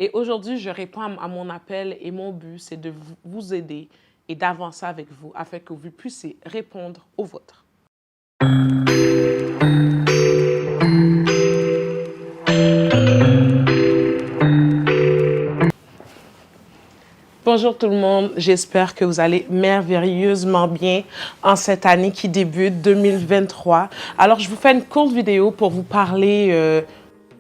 Et aujourd'hui, je réponds à mon appel et mon but, c'est de vous aider et d'avancer avec vous afin que vous puissiez répondre aux vôtres. Bonjour tout le monde, j'espère que vous allez merveilleusement bien en cette année qui débute 2023. Alors, je vous fais une courte vidéo pour vous parler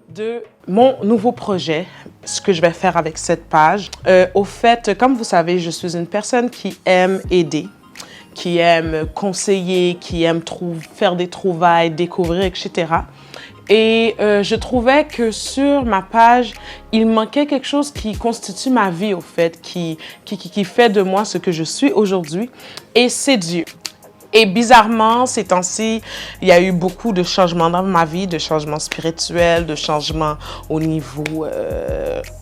de mon nouveau projet, ce que je vais faire avec cette page. Au fait, comme vous savez, je suis une personne qui aime aider, qui aime conseiller, qui aime faire des trouvailles, découvrir, etc. Et je trouvais que sur ma page, il manquait quelque chose qui constitue ma vie, au fait, qui fait de moi ce que je suis aujourd'hui, et c'est Dieu. Et bizarrement, ces temps-ci, il y a eu beaucoup de changements dans ma vie, de changements spirituels, de changements au niveau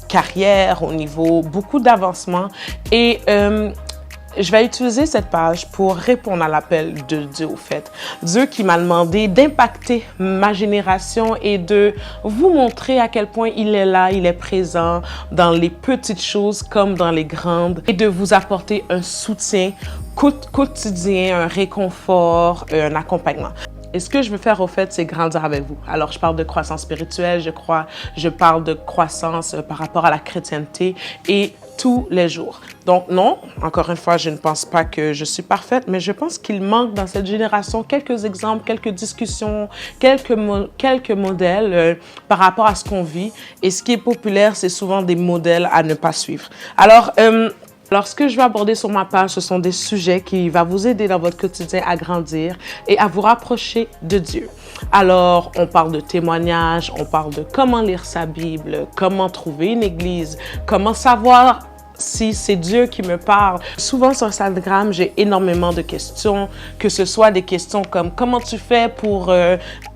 carrière, au niveau beaucoup d'avancements. Et je vais utiliser cette page pour répondre à l'appel de Dieu, au fait. Dieu qui m'a demandé d'impacter ma génération et de vous montrer à quel point il est là, il est présent dans les petites choses comme dans les grandes et de vous apporter un soutien quotidien, un réconfort, un accompagnement. Et ce que je veux faire, au fait, c'est grandir avec vous. Alors, je parle de croissance spirituelle, je parle de croissance par rapport à la chrétienté et tous les jours. Donc non, encore une fois, je ne pense pas que je suis parfaite, mais je pense qu'il manque dans cette génération quelques exemples, quelques discussions, quelques modèles par rapport à ce qu'on vit. Et ce qui est populaire, c'est souvent des modèles à ne pas suivre. Alors, ce que je vais aborder sur ma page, ce sont des sujets qui vont vous aider dans votre quotidien à grandir et à vous rapprocher de Dieu. Alors, on parle de témoignages, on parle de comment lire sa Bible, comment trouver une église, comment savoir si c'est Dieu qui me parle. Souvent sur Instagram, j'ai énormément de questions, que ce soit des questions comme comment tu fais pour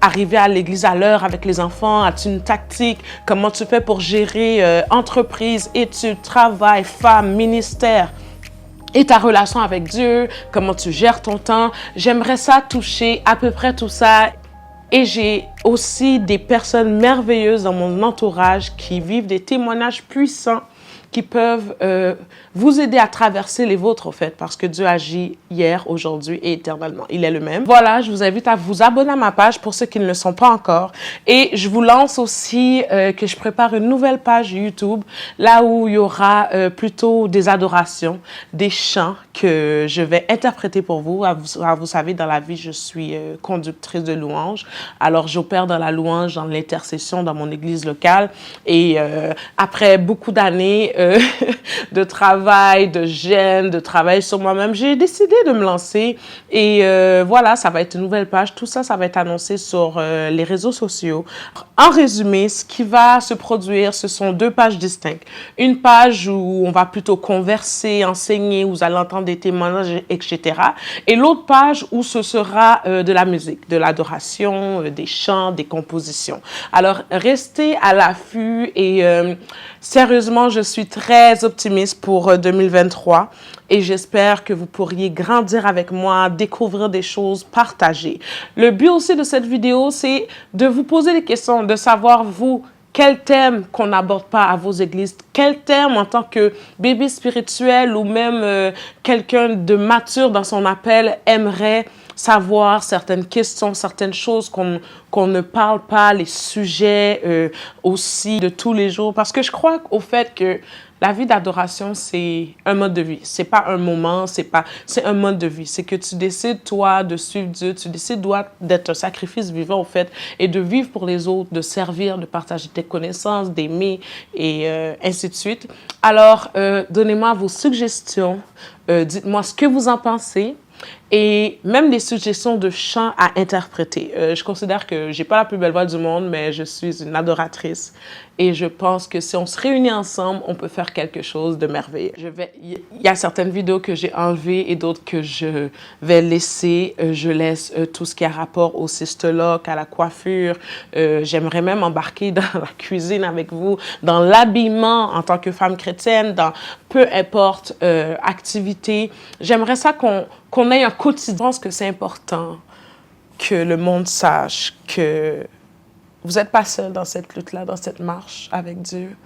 arriver à l'église à l'heure avec les enfants, as-tu une tactique, comment tu fais pour gérer entreprise, études, travail, femme, ministère et ta relation avec Dieu, comment tu gères ton temps. J'aimerais ça toucher à peu près tout ça. Et j'ai aussi des personnes merveilleuses dans mon entourage qui vivent des témoignages puissants qui peuvent vous aider à traverser les vôtres, au fait, parce que Dieu agit hier, aujourd'hui et éternellement. Il est le même. Voilà, je vous invite à vous abonner à ma page pour ceux qui ne le sont pas encore. Et je vous lance aussi que je prépare une nouvelle page YouTube, là où il y aura plutôt des adorations, des chants que je vais interpréter pour vous. Vous savez, dans la vie, je suis conductrice de louange. Alors, j'opère dans la louange, dans l'intercession, dans mon église locale. Et après beaucoup d'années de travail, de gêne, de travail sur moi-même, j'ai décidé de me lancer. Et voilà, ça va être une nouvelle page. Tout ça, ça va être annoncé sur les réseaux sociaux. En résumé, ce qui va se produire, ce sont deux pages distinctes. Une page où on va plutôt converser, enseigner, où vous allez entendre des témoignages, etc. Et l'autre page où ce sera de la musique, de l'adoration, des chants, des compositions. Alors, restez à l'affût et sérieusement, je suis très optimiste pour 2023 et j'espère que vous pourriez grandir avec moi, découvrir des choses, partager. Le but aussi de cette vidéo, c'est de vous poser des questions, de savoir vous, quel thème qu'on n'aborde pas à vos églises, quel thème en tant que bébé spirituel ou même quelqu'un de mature dans son appel aimerait savoir certaines questions, certaines choses qu'on ne parle pas, les sujets aussi de tous les jours. Parce que je crois au fait que la vie d'adoration, c'est un mode de vie. C'est pas un moment, c'est un mode de vie. C'est que tu décides, toi, de suivre Dieu. Tu décides, toi, d'être un sacrifice vivant, au fait, et de vivre pour les autres, de servir, de partager tes connaissances, d'aimer, et ainsi de suite. Alors, donnez-moi vos suggestions. Dites-moi ce que vous en pensez. Et même des suggestions de chants à interpréter. Je considère que j'ai pas la plus belle voix du monde, mais je suis une adoratrice. Et je pense que si on se réunit ensemble, on peut faire quelque chose de merveilleux. Il y a certaines vidéos que j'ai enlevées et d'autres que je vais laisser. Je laisse tout ce qui a rapport au sister-lock, à la coiffure. J'aimerais même embarquer dans la cuisine avec vous, dans l'habillement en tant que femme chrétienne, dans peu importe activité. J'aimerais ça qu'on ait un quotidien. Je pense que c'est important que le monde sache que vous n'êtes pas seul dans cette lutte-là, dans cette marche avec Dieu.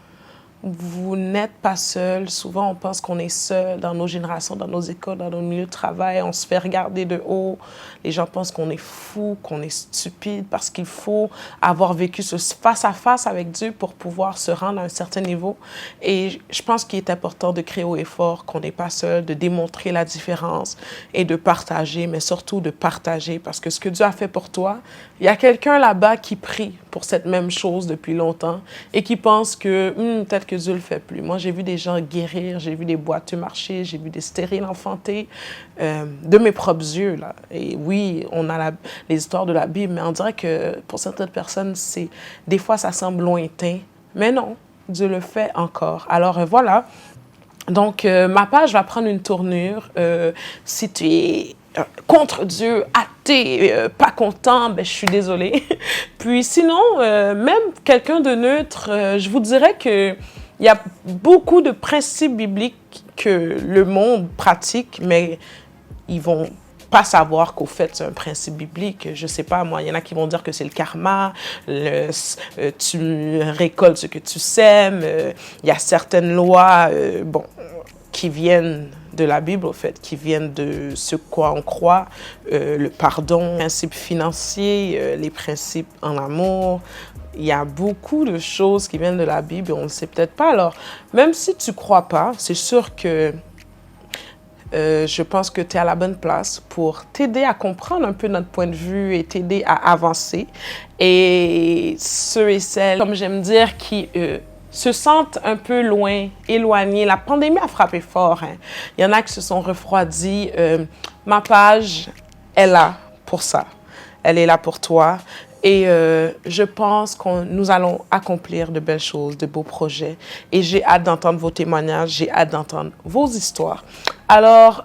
vous n'êtes pas seul. Souvent, on pense qu'on est seul dans nos générations, dans nos écoles, dans nos milieux de travail. On se fait regarder de haut. Les gens pensent qu'on est fou, qu'on est stupide parce qu'il faut avoir vécu ce face-à-face avec Dieu pour pouvoir se rendre à un certain niveau. Et je pense qu'il est important de crier haut et fort qu'on n'est pas seul, de démontrer la différence et de partager, mais surtout de partager parce que ce que Dieu a fait pour toi, il y a quelqu'un là-bas qui prie pour cette même chose depuis longtemps et qui pense que peut-être que Dieu le fait plus. Moi, j'ai vu des gens guérir, j'ai vu des boiteux marcher, j'ai vu des stériles enfanter de mes propres yeux, là. Et oui, on a les histoires de la Bible, mais on dirait que pour certaines personnes, des fois, ça semble lointain. Mais non, Dieu le fait encore. Alors voilà. Donc, ma page va prendre une tournure. Si tu es contre Dieu, athée, pas content, ben, je suis désolée. Puis sinon, même quelqu'un de neutre, je vous dirais que il y a beaucoup de principes bibliques que le monde pratique, mais ils vont pas savoir qu'au fait, c'est un principe biblique. Je sais pas, moi, il y en a qui vont dire que c'est le karma, tu récoltes ce que tu sèmes. Il y a certaines lois, bon, qui viennent de la Bible, au fait, qui viennent de ce quoi on croit, le pardon, les principes financiers, les principes en amour. Il y a beaucoup de choses qui viennent de la Bible et on ne sait peut-être pas. Alors, même si tu ne crois pas, c'est sûr que je pense que tu es à la bonne place pour t'aider à comprendre un peu notre point de vue et t'aider à avancer. Et ceux et celles, comme j'aime dire, qui se sentent un peu loin, éloignés. La pandémie a frappé fort. Hein. Il y en a qui se sont refroidis. Ma page est là pour ça. Elle est là pour toi. Et je pense que nous allons accomplir de belles choses, de beaux projets. Et j'ai hâte d'entendre vos témoignages, j'ai hâte d'entendre vos histoires. Alors,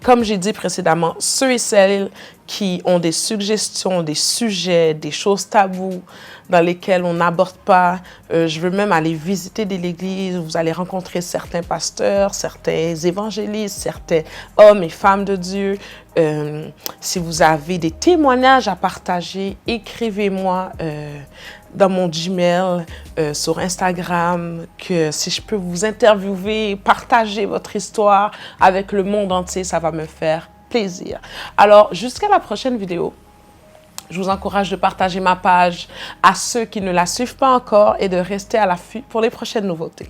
comme j'ai dit précédemment, ceux et celles qui ont des suggestions, des sujets, des choses tabous dans lesquelles on n'aborde pas, je veux même aller visiter l'église, vous allez rencontrer certains pasteurs, certains évangélistes, certains hommes et femmes de Dieu. Si vous avez des témoignages à partager, écrivez-moi dans mon Gmail, sur Instagram, que si je peux vous interviewer, partager votre histoire avec le monde entier, ça va me faire plaisir. Alors, jusqu'à la prochaine vidéo, je vous encourage de partager ma page à ceux qui ne la suivent pas encore et de rester à l'affût pour les prochaines nouveautés.